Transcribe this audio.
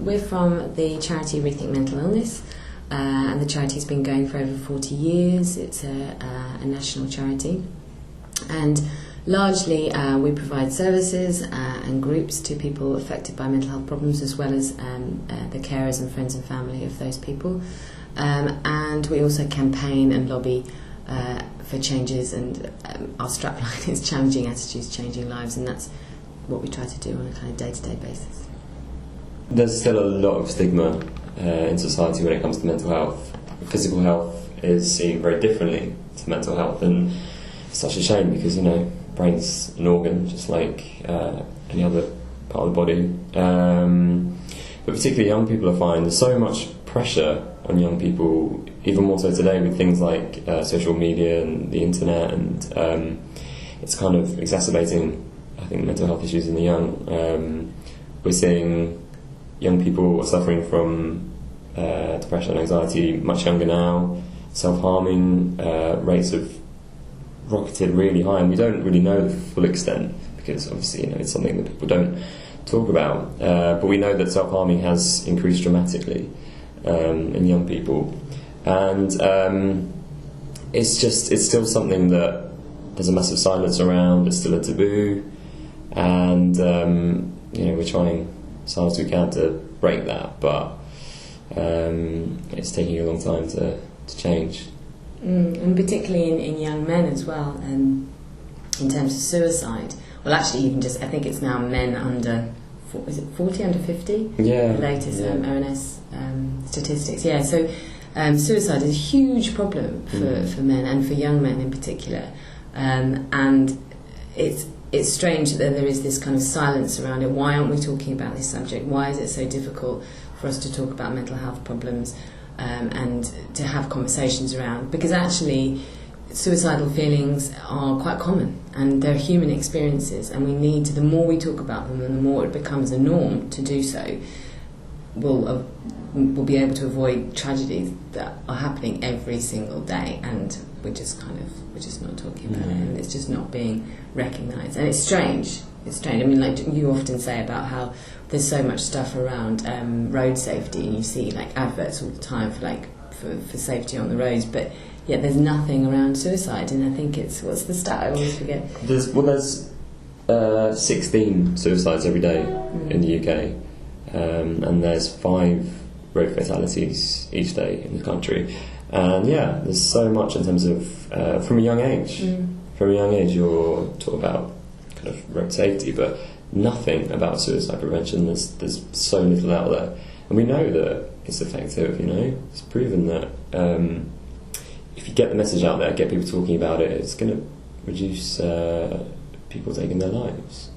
we're from the charity RETHINK Mental Illness, and the charity's been going for over 40 years. It's a national charity, and largely we provide services and groups to people affected by mental health problems, as well as the carers and friends and family of those people. And we also campaign and lobby for changes, and our strapline is challenging attitudes, changing lives, and that's what we try to do on a kind of day-to-day basis. There's still a lot of stigma in society when it comes to mental health. Physical health is seen very differently to mental health, and it's such a shame because, brain's an organ just like any other part of the body. But particularly young people are finding there's so much pressure on young people, even more so today with things like social media and the internet, and it's kind of exacerbating, I think, mental health issues in the young. We're seeing young people suffering from depression and anxiety much younger now. Self-harming rates have rocketed really high, and we don't really know the full extent because obviously it's something that people don't talk about. But we know that self-harming has increased dramatically in young people, and it's still something that there's a massive silence around. It's still a taboo, and we're trying as hard as we can to break that, but it's taking a long time to change. And particularly in young men as well, in terms of suicide. Well, actually, even just, I think it's now men under, is it 40, under 50? Yeah. The latest ONS statistics. Yeah, so suicide is a huge problem for men, and for young men in particular. And it's strange that there is this kind of silence around it. Why aren't we talking about this subject? Why is it so difficult for us to talk about mental health problems and to have conversations around? Because actually suicidal feelings are quite common, and they're human experiences, and we need to, the more we talk about them and the more it becomes a norm to do so, we'll be able to avoid tragedies that are happening every single day, and we're just not talking about it, and it's just not being recognised. And it's strange. I mean, like you often say about how there's so much stuff around road safety, and you see like adverts all the time for safety on the roads, but yet there's nothing around suicide. And I think it's, what's the stat? I always forget. There's 16 suicides every day in the UK, and there's 5 road fatalities each day in the country. And yeah, there's so much in terms of from a young age. From a young age, you're taught about kind of road safety, but nothing about suicide prevention. There's so little out there, and we know that it's effective. It's proven that if you get the message out there, get people talking about it, it's going to reduce people taking their lives.